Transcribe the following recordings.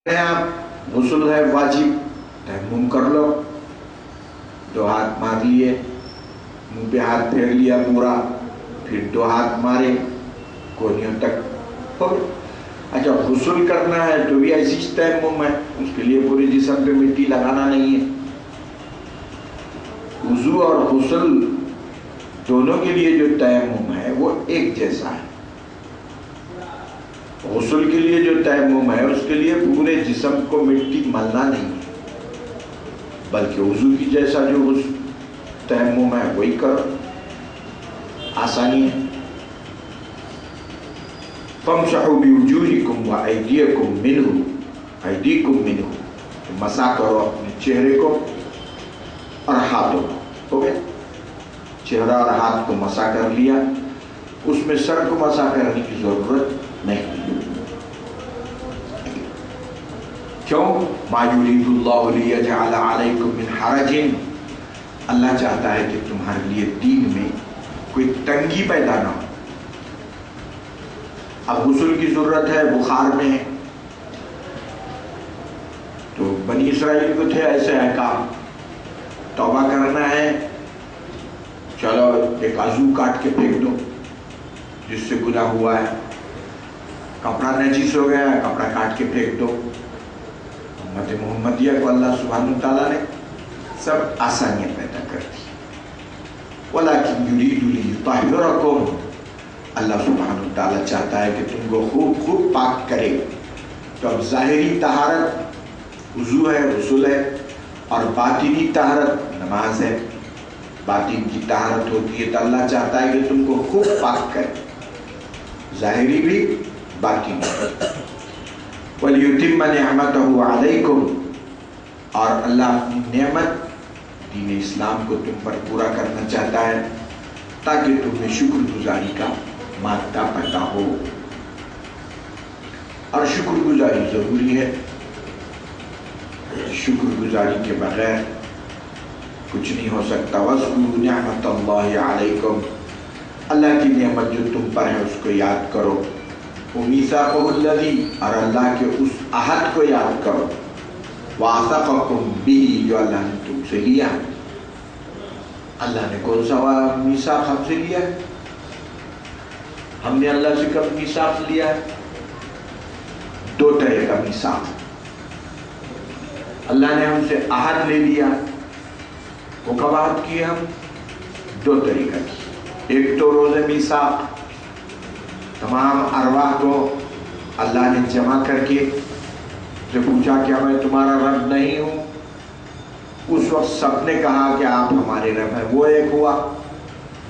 آپ غسل ہے واجب، تیمم کر لو، 2 ہاتھ مار لیے، منہ پہ ہاتھ پھیر لیا پورا، پھر 2 ہاتھ مارے کونیوں تک. اچھا غسل کرنا ہے تو بھی ایسی تیمم ہے، اس کے لیے پورے جسم پہ مٹی لگانا نہیں ہے. وضو اور غسل دونوں کے لیے جو تیمم ہے وہ ایک جیسا ہے. غسل کے لیے جو تیمم ہے اس کے لیے پورے جسم کو مٹی ملنا نہیں ہے، بلکہ وضو کی جیسا جو تیمم ہے وہی کرو، آسانی ہے. فَامْسَحُوا بِوُجُوهِكُمْ وَأَيْدِيَكُمْ مِنْهُ أَيْدِيكُمْ مِنْهُ، مسح کرو اپنے چہرے کو اور ہاتھوں کو. ہو گیا، چہرہ اور ہاتھ کو مسح کر لیا، اس میں سر کو مسح کرنے کی ضرورت نہیں. کیوں؟ مَا يُرِيدُ اللَّهُ لِيَجْعَلَ عَلَيْكُمْ مِنْ حَرَجٍ، اللہ چاہتا ہے کہ تمہارے لیے دین میں کوئی تنگی پیدا نہ ہو. اب غسل کی ضرورت ہے، بخار میں ہے، تو بنی اسرائیل کو تھے ایسے احکام، توبہ کرنا ہے، چلو ایک عضو کاٹ کے پھینک دو جس سے گناہ ہوا ہے، کپڑا نجس ہو گیا ہے، کپڑا کاٹ کے پھینک دو. امت محمدیہ کو اللہ سبحانہ وتعالیٰ نے سب آسانیاں پیدا کر دی. وَلَكِنْ يُرِيدُ لِيُطَهِّرَكُمْ، اللہ سبحانہ وتعالیٰ چاہتا ہے کہ تم کو خوب پاک کرے. تو اب ظاہری طہارت وضو ہے، غسل ہے، اور باطنی طہارت نماز ہے. باطن کی طہارت ہوتی ہے تو اللہ چاہتا ہے کہ تم کو خوب پاک کرے، ظاہری بھی باطنی بھی. وَلْيُتِمَّ نِعْمَتَهُ عَلَيْكُمْ، اور اللہ اپنی نعمت دین اسلام کو تم پر پورا کرنا چاہتا ہے تاکہ تمہیں شکر گزاری کا مادہ پیدا ہو. اور شکر گزاری ضروری ہے، شکر گزاری کے بغیر کچھ نہیں ہو سکتا. وَاذْكُرُوا نِعْمَةَ اللَّهِ عَلَيْكُمْ، اللہ کی نعمت جو تم پر ہے اس کو یاد کرو. وَمِيثَاقَهُ الَّذِي، اور اللہ کے اس عہد کو یاد کرو. وَاثَقَكُمْ بِهِ، جو اللہ نے تم سے لیا. اللہ نے کون سا میثاق ہم سے لیا ہے؟ ہم نے اللہ سے کب میثاق لیا ہے؟ 2 طرح کا میثاق. اللہ نے ہم سے عہد لے لیا، وہ کب عہد کیے؟ ہم 2 طریقہ کی. ایک تو روز میثاق، تمام ارواح کو اللہ نے جمع کر کے جو پوچھا کیا میں تمہارا رب نہیں ہوں، اس وقت سب نے کہا کہ آپ ہمارے رب ہیں، وہ ایک ہوا.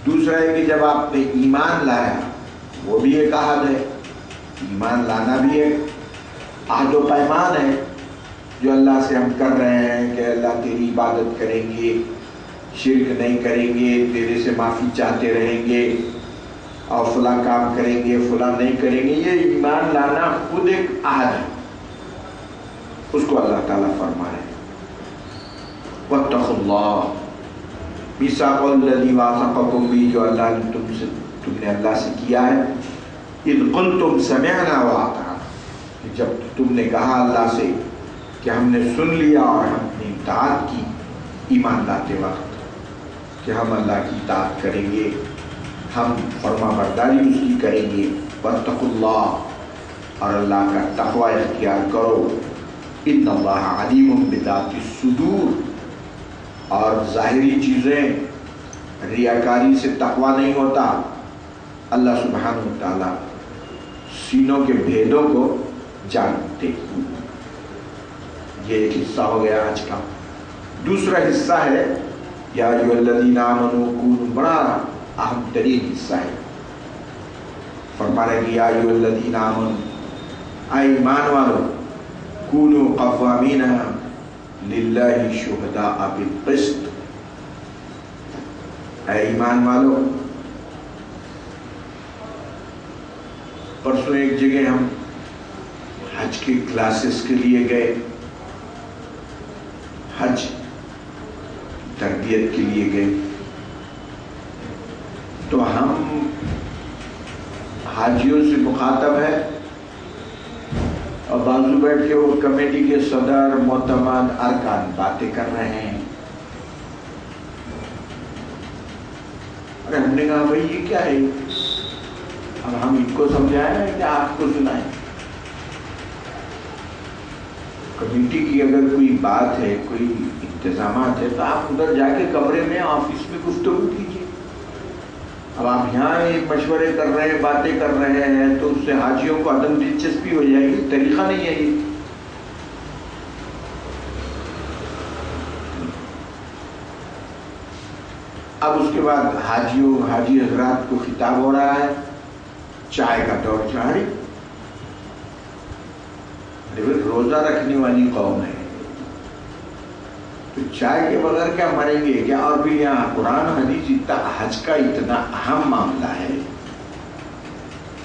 دوسرا ہے کہ جب آپ نے ایمان لایا، وہ بھی ایک عہد ہے. ایمان لانا بھی ایک عہد و پیمان ہے جو اللہ سے ہم کر رہے ہیں کہ اللہ تیری عبادت کریں گے، شرک نہیں کریں گے، تیرے سے معافی چاہتے رہیں گے، اور فلاں کام کریں گے، فلاں نہیں کریں گے. یہ ایمان لانا خود ایک عہد ہے، اس کو اللہ تعالیٰ فرما رہے ہیں وَاتَّقُوا اللَّهَ مِيثَاقَ الَّذِي وَاثَقَكُمْ بِهِ، جو اللہ نے تم نے اللہ سے کیا ہے. اِذْ قُلْتُمْ سَمِعْنَا وَأَطَعْنَا، جب تم نے کہا اللہ سے کہ ہم نے سن لیا اور ہم نے اطاعت کی، ایمان لاتے وقت کہ ہم اللہ کی اطاعت کریں گے، ہم فرما برداری اس کی کریں گے. وَاتَّقُوا اللَّهَ، اور اللہ کا تقوی اختیار کرو. اِنَّ اللَّهَ عَلِيمٌ بِذَاتِ الصُّدُورِ، اور ظاہری چیزیں ریاکاری سے تقوی نہیں ہوتا. اللہ سبحانہ وتعالیٰ سینوں کے بھیدوں کو جانتے. یہ ایک حصہ ہو گیا آج کا. دوسرا حصہ ہے یا ایھا الذین آمنوا کونوا، بڑا اہم ترین حصہ ہے. فرما رہے کہ یا ایھا الذین آمنوا، اے ایمان والو، کونوا قوامین للہ شہداء بالقسط. اے ایمان والو، پرسوں ایک جگہ ہم حج کی کلاسز کے لیے گئے، حج تربیت کے لیے گئے، تو ہم حاجیوں سے مخاطب ہے اور بازو بیٹھ کے وہ کمیٹی کے صدر معتمد ارکان باتیں کر رہے ہیں. ارے ہم نے کہا بھائی یہ کیا ہے؟ اب ہم ان کو سمجھائیں کہ آپ کو سنائیں. کمیٹی کی اگر کوئی بات ہے، کوئی انتظامات ہے، تو آپ ادھر جا کے کمرے میں آفس میں گفتگو کیجیے. اب آپ یہاں مشورے کر رہے ہیں، باتیں کر رہے ہیں، تو اس سے حاجیوں کو عدم دلچسپی ہو جائے گی. طریقہ نہیں ہے یہ. اب اس کے بعد حاجی حضرات کو خطاب ہو رہا ہے، چائے کا دور جاری. روزہ رکھنے والی قوم ہے تو چائے کے بغیر کیا مریں گے کیا؟ اور بھی یہاں قرآن حدیث حج کا اتنا اہم معاملہ ہے،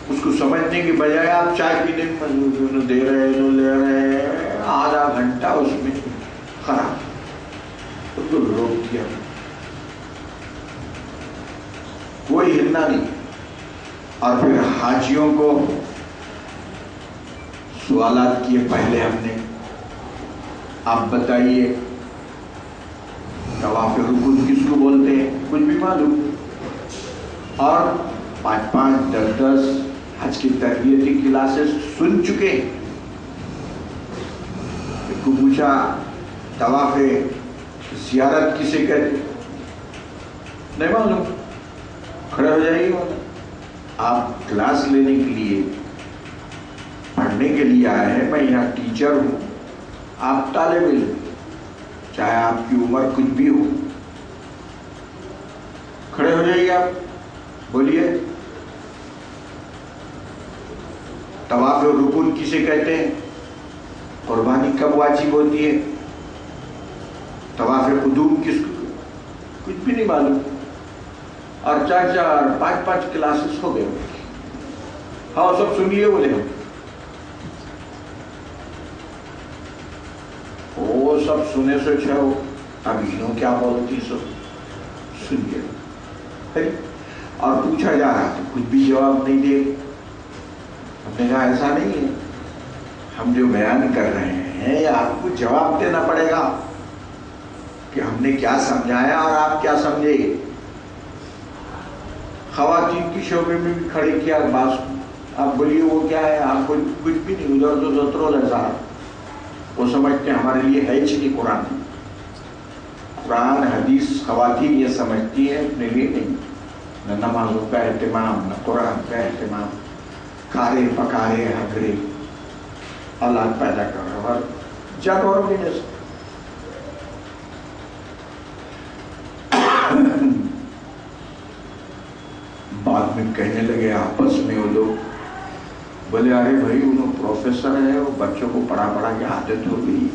اس کو سمجھنے کی بجائے آپ چائے پینے میں دے رہے ہیں، آدھا گھنٹہ اس میں خراب. اس کو روک دیا، کوئی ہلنا نہیں. اور پھر حاجیوں کو سوالات کیے. پہلے ہم نے آپ بتائیے طواف رکن کس کو بولتے ہیں؟ کچھ بھی معلوم. اور 5-5 10 حج کی تربیتی کلاسز سن چکے. ایک کو پوچھا طواف زیارت کسے کہتے؟ نہیں معلوم. کھڑے ہو جائیے. آپ کلاس لینے کے لیے، پڑھنے کے لیے آئے ہیں. میں یہاں ٹیچر ہوں، آپ طالب علم، چاہے آپ کی عمر کچھ بھی ہو. کھڑے ہو جائیے. آپ بولیے طواف رکن کسے کہتے ہیں؟ قربانی کب واجب ہوتی ہے؟ طواف قدوم کس کو؟ کچھ بھی نہیں معلوم. اور 4 5 کلاسز ہو گئے. ہاں سب سن لیے بولے. وہ سب سنے سے چھو اب انہوں کیا بولتی سب سن لیے. اور پوچھا جا رہا تو کچھ بھی جواب نہیں دے. ہم نے کہا ایسا نہیں ہے، ہم جو بیان کر رہے ہیں آپ کو جواب دینا پڑے گا کہ ہم نے کیا سمجھایا اور آپ کیا سمجھے. خواتین کی شعبے میں بھی کھڑے کیا بات. آپ بولیے وہ کیا ہے؟ آپ کو کچھ بھی نہیں. ادھر تو 17,000 وہ سمجھتے ہیں ہمارے لیے ہے ہی قرآن. قرآن حدیث خواتین یہ سمجھتی ہے، اپنے لیے نہیں. نہ نمازوں کا اہتمام، نہ قرآن کا اہتمام. کھارے پکارے ہگرے اولاد پیدا کر رہے اور جانوروں کے جیسے. بعد میں کہنے لگے آپس میں وہ لوگ، بولے ارے بھائی انہوں پروفیسر ہے، وہ بچوں کو پڑھا پڑھا کے عادت ہو گئی.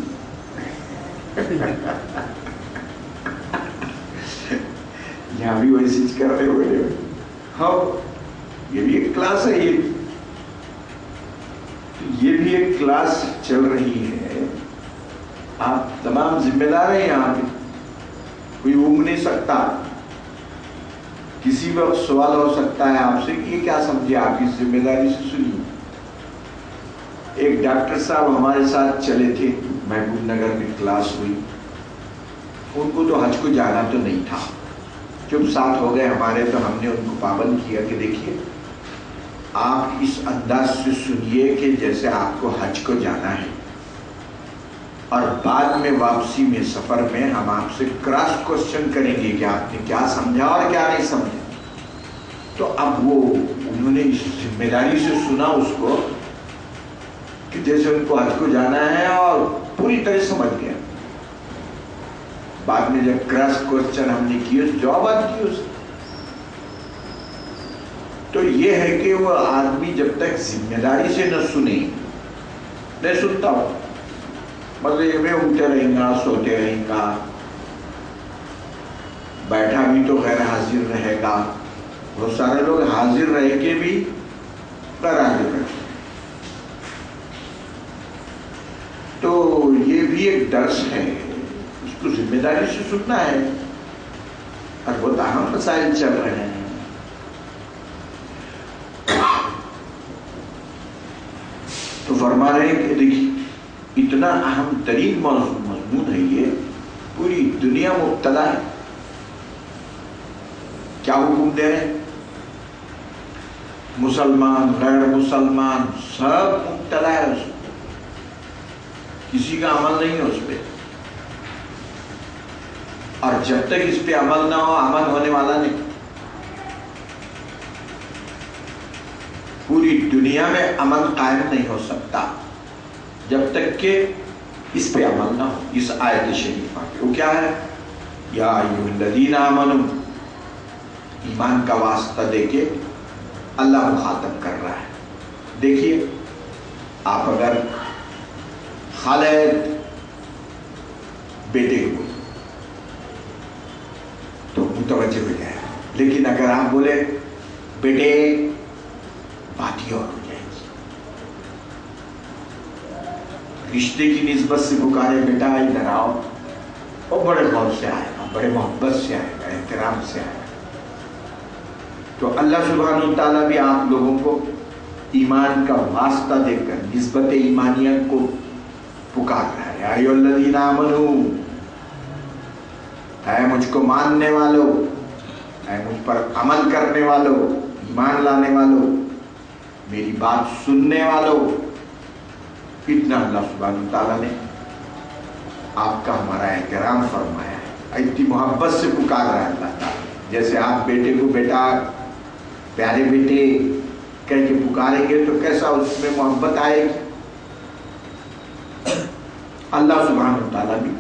یہاں بھی ویسے کر رہے ہوئے. ہاں یہ بھی ایک کلاس ہے. یہ بھی ایک کلاس چل رہی ہے. آپ تمام ذمہ دار ہیں یہاں پہ. کوئی اونگ نہیں سکتا. کسی وقت سوال ہو سکتا ہے آپ سے کہ یہ کیا سمجھے. آپ اس ذمہ داری سے سنیے. ایک ڈاکٹر صاحب ہمارے ساتھ چلے تھے، محبوب نگر میں کلاس ہوئی. ان کو تو حج کو جانا تو نہیں تھا. جب ساتھ ہو گئے ہمارے تو ہم نے ان کو پابند کیا کہ دیکھیے آپ اس انداز سے سنیے کہ جیسے آپ کو حج کو جانا ہے، اور بعد میں واپسی میں سفر میں ہم آپ سے کراس کوشچن کریں گے کہ آپ نے کیا سمجھا اور کیا نہیں سمجھا. تو اب وہ انہوں نے اس ذمہ داری سے سنا اس کو کہ جیسے ان کو حج کو جانا ہے اور پوری طرح سمجھ گیا. بعد میں جب کراس کوشچن ہم نے کیے جوابات دیے اس. تو یہ ہے کہ وہ آدمی جب تک ذمہ داری سے نہ سنے، نہیں سنتا ہوں مطلب میں اٹھتے رہیں گا، سوتے رہیں گا، بیٹھا بھی تو غیر حاضر رہے گا. بہت سارے لوگ حاضر رہ کے بھی غیر حاضر رہتے. تو یہ بھی ایک درس ہے، اس کو ذمہ داری سے سننا ہے. اور بہت اہم مسائل چل رہے ہیں. تو فرما رہے ہیں کہ دیکھیے اتنا اہم ترین مضمون ہے یہ، پوری دنیا مبتلا ہے. کیا حکم دے رہے ہیں؟ مسلمان غیر مسلمان سب مبتلا ہے اس میں، کسی کا عمل نہیں ہے اس پہ. اور جب تک اس پہ عمل نہ ہو امن ہونے والا نہیں. پوری دنیا میں امن قائم نہیں ہو سکتا جب تک کہ اس پہ عمل نہ ہو. اس آیت شریفہ پہ وہ کیا ہے؟ یا ایھا الذین آمنوا، ایمان کا واسطہ دے کے اللہ مخاطب کر رہا ہے. دیکھیے آپ اگر خالد بیٹے ہوئے تو متوجہ ہو جائے، لیکن اگر آپ بولے بیٹے بات ہی اور ہو جائے گی. رشتے کی نسبت سے پکارے بیٹا ادھر آؤ، وہ بڑے غور سے آئے گا، بڑے محبت سے آئے گا، احترام سے آئے گا. تو اللہ سبحانہ و تعالیٰ بھی آپ لوگوں کو ایمان کا واسطہ دے کر نسبت ایمانیت کو پکار رہا ہے. ایھا الذین آمنوا، اے مجھ کو ماننے والوں، اے مجھ پر عمل کرنے والوں، ایمان لانے والوں، میری بات سننے والوں. اتنا اللہ سبحانہ تعالیٰ نے آپ کا ہمارا احترام فرمایا ہے، اتنی محبت سے پکار رہا ہے اللہ تعالیٰ. جیسے آپ بیٹے کو بیٹا پیارے بیٹے کہہ کے پکاریں گے تو کیسا اس میں محبت آئے گی. اللہ سبحانہ تعالیٰ بھی